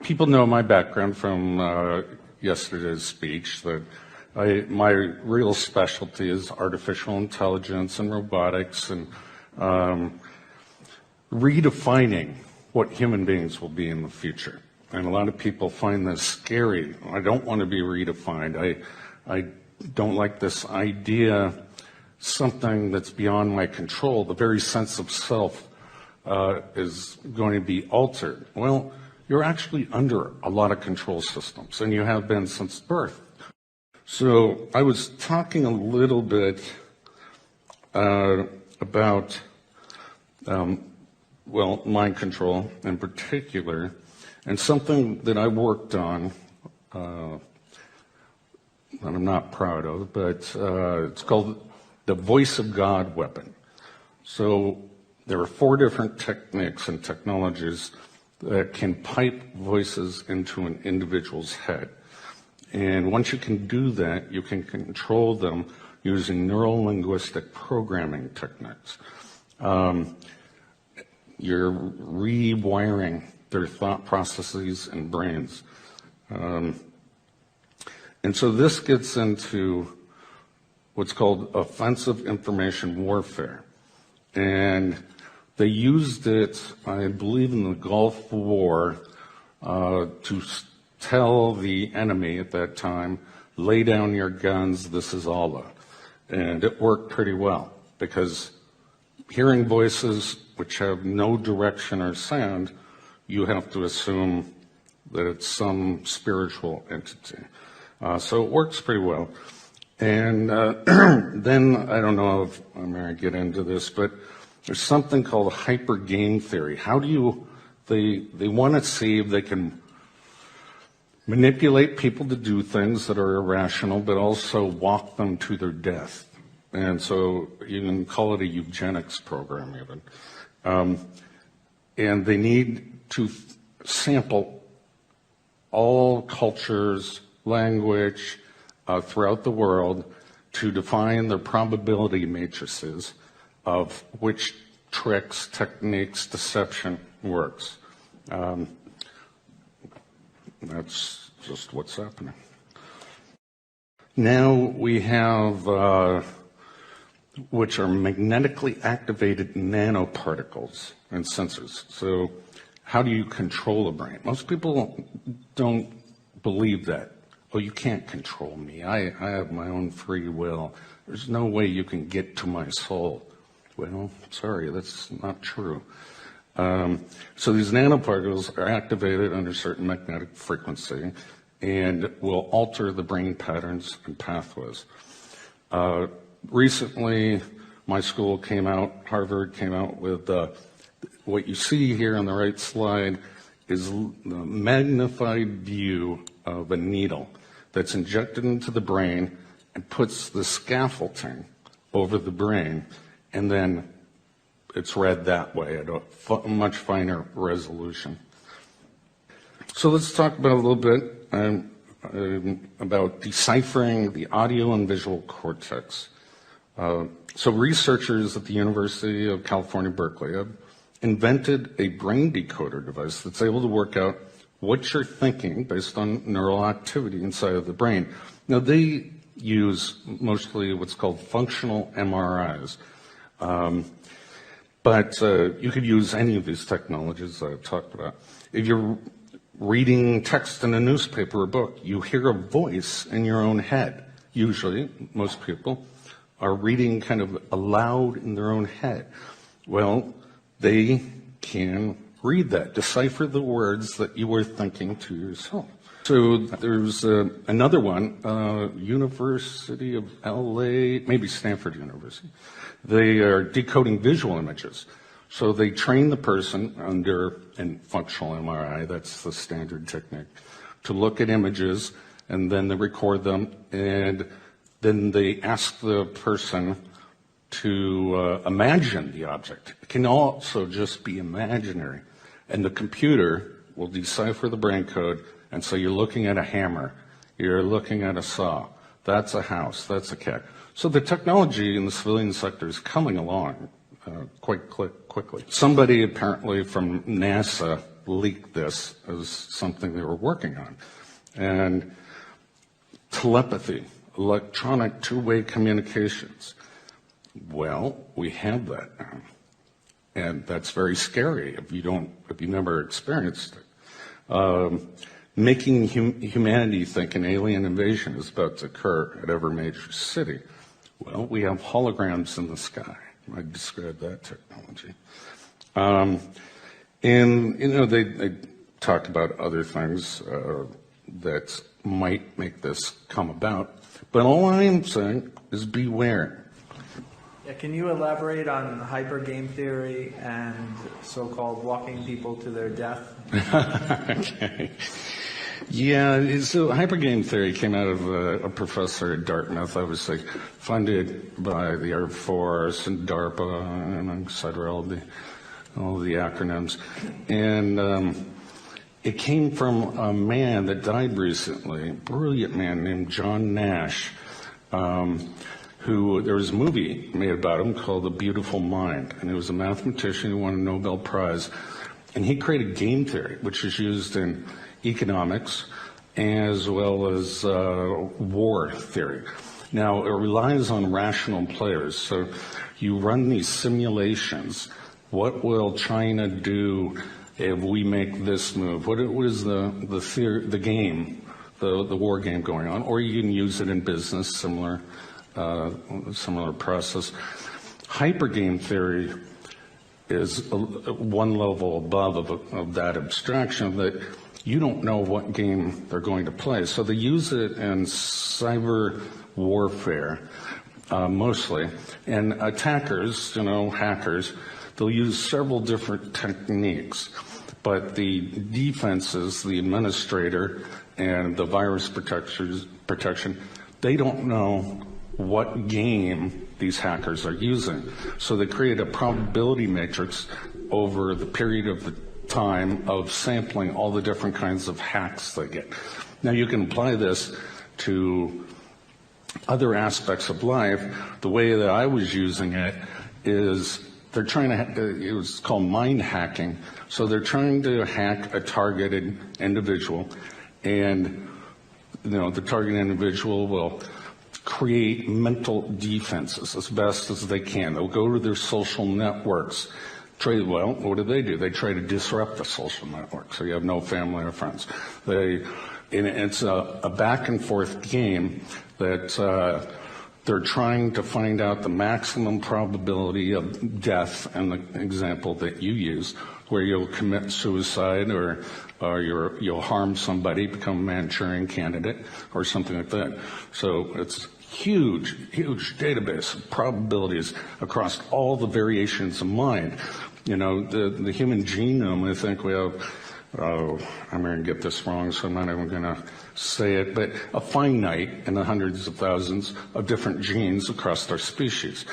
people know my background from yesterday's speech, that my real specialty is artificial intelligence and robotics and redefining what human beings will be in the future. And a lot of people find this scary. I don't want to be redefined. I don't like this idea, something that's beyond my control. The very sense of self is going to be altered. Well, you're actually under a lot of control systems, and you have been since birth. So I was talking a little bit about, mind control in particular, and something that I worked on that I'm not proud of, but it's called the voice of God weapon. So there are 4 different techniques and technologies that can pipe voices into an individual's head. And once you can do that, you can control them using neuro-linguistic programming techniques. You're rewiring their thought processes and brains. And so this gets into what's called offensive information warfare. And they used it, I believe, in the Gulf War to tell the enemy at that time, lay down your guns, this is Allah. And it worked pretty well, because hearing voices which have no direction or sound, you have to assume that it's some spiritual entity. So it works pretty well. And then, I don't know if I'm going to get into this, but there's something called hyper game theory. How do you, they want to see if they can manipulate people to do things that are irrational, but also walk them to their death. And so you can call it a eugenics program even. And they need to sample all cultures, language throughout the world to define the probability matrices of which tricks, techniques, deception works. That's just what's happening. Now we have, which are magnetically activated nanoparticles and sensors. So how do you control a brain? Most people don't believe that. Oh, you can't control me. I have my own free will. There's no way you can get to my soul. Well, sorry, that's not true. So these nanoparticles are activated under certain magnetic frequency and will alter the brain patterns and pathways. Recently, my school came out, Harvard came out with what you see here on the right slide is the magnified view of a needle that's injected into the brain and puts the scaffolding over the brain, and then it's read that way at a much finer resolution. So let's talk about a little bit about deciphering the audio and visual cortex. So researchers at the University of California, Berkeley have invented a brain decoder device that's able to work out what you're thinking based on neural activity inside of the brain. Now, they use mostly what's called functional MRIs. But you could use any of these technologies I've talked about. If you're reading text in a newspaper or book, you hear a voice in your own head. Usually, most people are reading kind of aloud in their own head. Well, they can read that, decipher the words that you were thinking to yourself. So there's another one, University of LA, maybe Stanford University. They are decoding visual images. So they train the person under a functional MRI, that's the standard technique, to look at images, and then they record them, and then they ask the person to imagine the object. It can also just be imaginary. And the computer will decipher the brain code, and so you're looking at a hammer, you're looking at a saw, that's a house, that's a cat. So the technology in the civilian sector is coming along quite quickly. Somebody apparently from NASA leaked this as something they were working on. And telepathy, electronic two-way communications. Well, we have that now. And that's very scary if you never experienced it. Making humanity think an alien invasion is about to occur at every major city. Well, we have holograms in the sky. I described that technology. And, they talked about other things that might make this come about. But all I am saying is beware. Yeah, can you elaborate on hyper game theory and so-called walking people to their death? Okay. Yeah, so hypergame theory came out of a professor at Dartmouth, obviously funded by the Air Force and DARPA and etc. all the acronyms. And it came from a man that died recently, a brilliant man named John Nash, who there was a movie made about him called The Beautiful Mind, and he was a mathematician who won a Nobel Prize, and he created game theory, which is used in economics as well as war theory. Now, it relies on rational players, so you run these simulations. What will China do if we make this move? What is the game, the war game going on? Or you can use it in business, similar process. Hypergame theory is one level above of that abstraction, that you don't know what game they're going to play. So they use it in cyber warfare, mostly. And attackers, hackers, they'll use several different techniques. But the defenses, the administrator, and the virus protection, they don't know what game these hackers are using. So they create a probability matrix over the period of the time of sampling all the different kinds of hacks they get. Now you can apply this to other aspects of life. The way that I was using it is they're trying to, it was called mind hacking. So they're trying to hack a targeted individual, and the targeted individual will create mental defenses as best as they can. They'll go to their social networks. What do? They try to disrupt the social network, so you have no family or friends. It's a back and forth game that they're trying to find out the maximum probability of death, and the example that you use, where you'll commit suicide or you'll harm somebody, become a Manchurian candidate or something like that. So it's huge database of probabilities across all the variations of mind. The human genome, I think we have, I'm going to get this wrong, so I'm not even going to say it, but a finite in the hundreds of thousands of different genes across our species.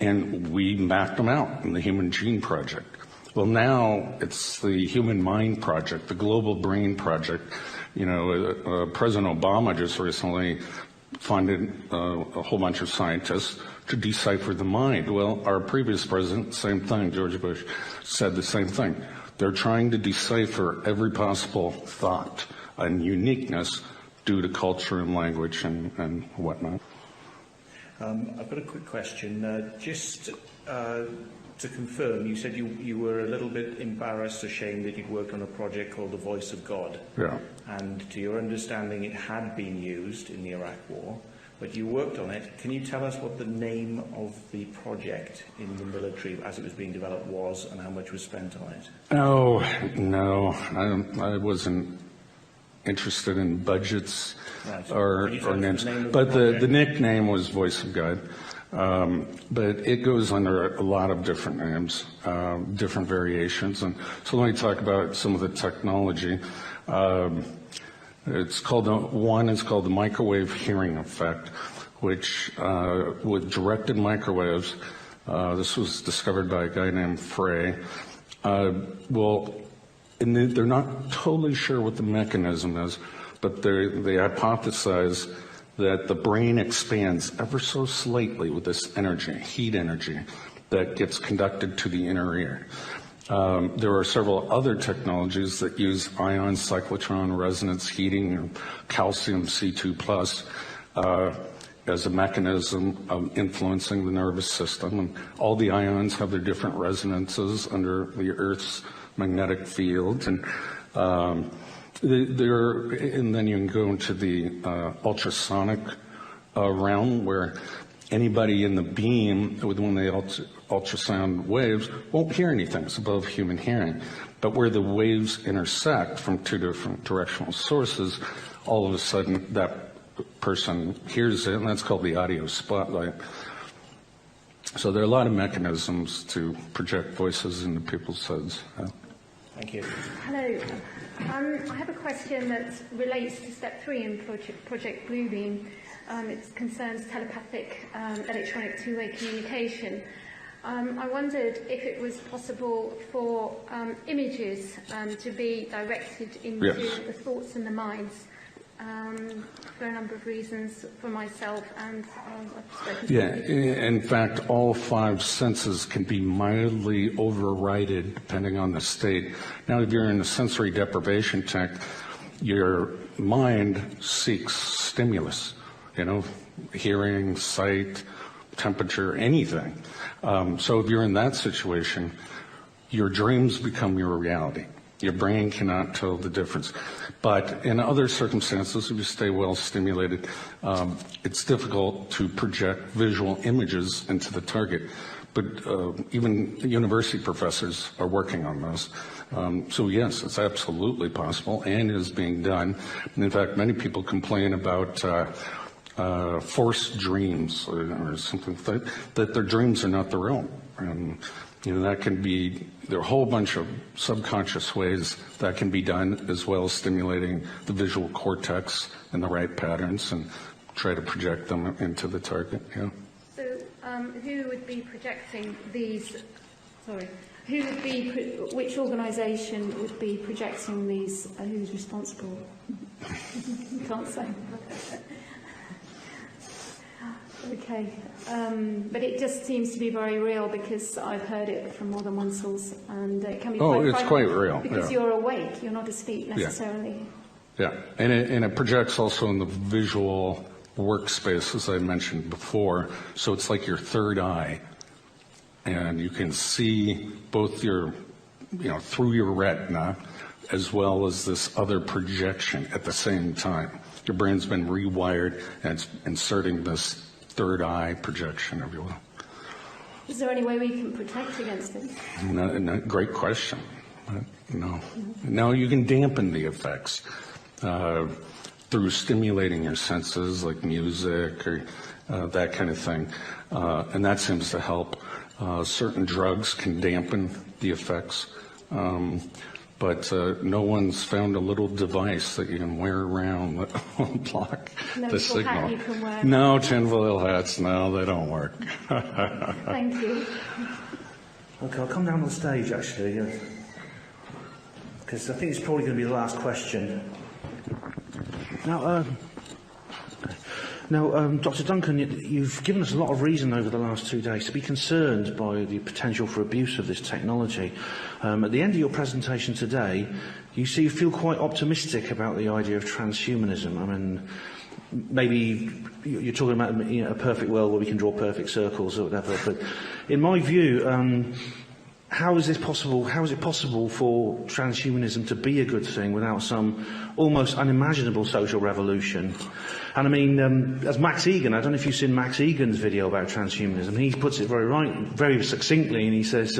And we mapped them out in the Human Gene Project. Well, now it's the Human Mind Project, the Global Brain Project. President Obama just recently funded a whole bunch of scientists to decipher the mind. Well, our previous president, same thing, George Bush, said the same thing. They're trying to decipher every possible thought and uniqueness due to culture and language and whatnot. I've got a quick question. Just to confirm, you said you were a little bit embarrassed, ashamed that you'd worked on a project called The Voice of God. Yeah. And to your understanding, it had been used in the Iraq War, but you worked on it. Can you tell us what the name of the project in the military as it was being developed was, and how much was spent on it? Oh, no. I wasn't interested in budgets or names. But the nickname was Voice of God. But it goes under a lot of different names, different variations. And so let me talk about some of the technology. It's called the microwave hearing effect, which with directed microwaves, this was discovered by a guy named Frey. And they're not totally sure what the mechanism is, but they hypothesize that the brain expands ever so slightly with this energy, heat energy, that gets conducted to the inner ear. There are several other technologies that use ion cyclotron resonance heating, or calcium C2+, as a mechanism of influencing the nervous system. And all the ions have their different resonances under the Earth's magnetic field. And then you can go into the ultrasonic realm, where anybody in the beam, when they ultrasound waves, won't hear anything. It's above human hearing. But where the waves intersect from two different directional sources, all of a sudden that person hears it, and that's called the audio spotlight. So there are a lot of mechanisms to project voices into people's heads. Thank you. Hello. I have a question that relates to step 3 in Project Bluebeam. It concerns telepathic electronic two-way communication. I wondered if it was possible for images to be directed into the thoughts and the minds, for a number of reasons, for myself and I've spoken to in fact, all 5 senses can be mildly overridden depending on the state. Now, if you're in a sensory deprivation tank, your mind seeks stimulus, hearing, sight, temperature, anything. So if you're in that situation, your dreams become your reality. Your brain cannot tell the difference. But in other circumstances, if you stay well stimulated, it's difficult to project visual images into the target. But even university professors are working on those. So yes, it's absolutely possible and is being done. And in fact, many people complain about forced dreams or something that their dreams are not their own. That can be, there are a whole bunch of subconscious ways that can be done, as well as stimulating the visual cortex in the right patterns and try to project them into the target. Yeah. So who would be projecting these, which organisation would be projecting these, who's responsible? You can't say. Okay, but it just seems to be very real, because I've heard it from more than one source, and it can be quite real. Because you're awake, you're not asleep necessarily. Yeah, and it projects also in the visual workspace, as I mentioned before. So it's like your third eye, and you can see both your, through your retina, as well as this other projection at the same time. Your brain's been rewired, and it's inserting this third eye projection, if you will. Is there any way we can protect against it? No, great question. No. No, you can dampen the effects through stimulating your senses, like music or that kind of thing. And that seems to help. Certain drugs can dampen the effects. But no one's found a little device that you can wear around that will block the signal. Hat you can wear. No tinfoil hats, no, they don't work. Thank you. Okay, I'll come down on stage, actually, because I think it's probably going to be the last question. Now, Dr. Duncan, you've given us a lot of reason over the last 2 days to be concerned by the potential for abuse of this technology. At the end of your presentation today, you feel quite optimistic about the idea of transhumanism. I mean, maybe you're talking about a perfect world where we can draw perfect circles or whatever, but in my view, how is this possible? How is it possible for transhumanism to be a good thing without some almost unimaginable social revolution? And I mean, as Max Egan, I don't know if you've seen Max Egan's video about transhumanism. He puts it very succinctly, and he says,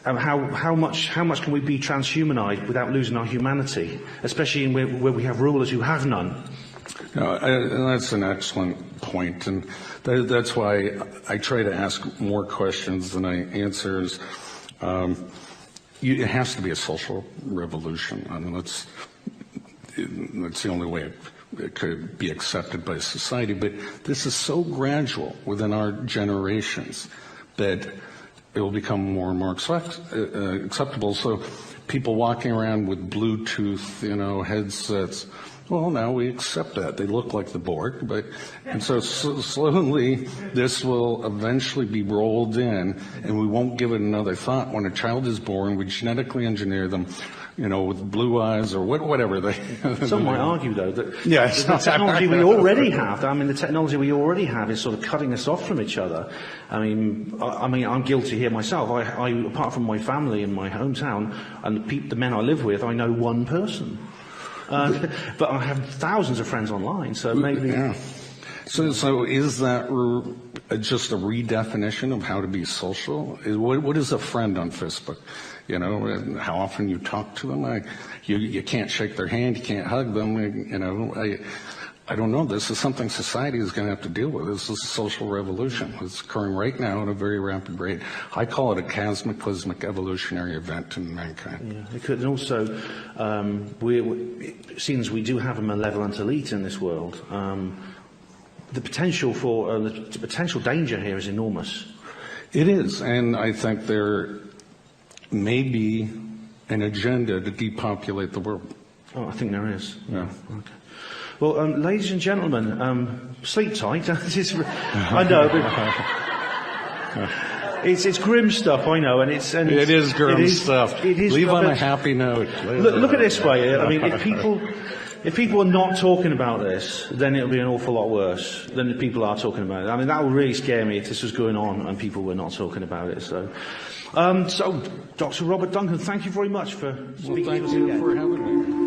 how much can we be transhumanized without losing our humanity, especially where we have rulers who have none? And that's an excellent point, and that's why I try to ask more questions than I answer. It has to be a social revolution. I mean, that's the only way it could be accepted by society. But this is so gradual within our generations that it will become more and more acceptable. So people walking around with Bluetooth, headsets, Well, now we accept that. They look like the Borg, and so slowly this will eventually be rolled in, and we won't give it another thought. When a child is born, we genetically engineer them, with blue eyes or whatever they. Some might argue, though, that Yes. the technology we already have, the technology we already have is sort of cutting us off from each other. I'm guilty here myself. I apart from my family in my hometown and the men I live with, I know one person. But I have thousands of friends online, so maybe. Yeah. So is that just a redefinition of how to be social? What is a friend on Facebook? And how often you talk to them? You can't shake their hand, you can't hug them. I don't know. This is something society is going to have to deal with. This is a social revolution. It's occurring right now at a very rapid rate. I call it a cataclysmic evolutionary event in mankind. Yeah, it could, and also, since we do have a malevolent elite in this world, the potential for the potential danger here is enormous. It is, and I think there may be an agenda to depopulate the world. Oh, I think there is. Yeah. Okay. Well, ladies and gentlemen, sleep tight. I know. It's grim stuff, I know, and it is grim stuff. It is. Leave on a happy note. Look at it this way. If people are not talking about this, then it'll be an awful lot worse than if people are talking about it. That would really scare me if this was going on and people were not talking about it. So, Dr. Robert Duncan, thank you very much for speaking to us again. Thank you for having me.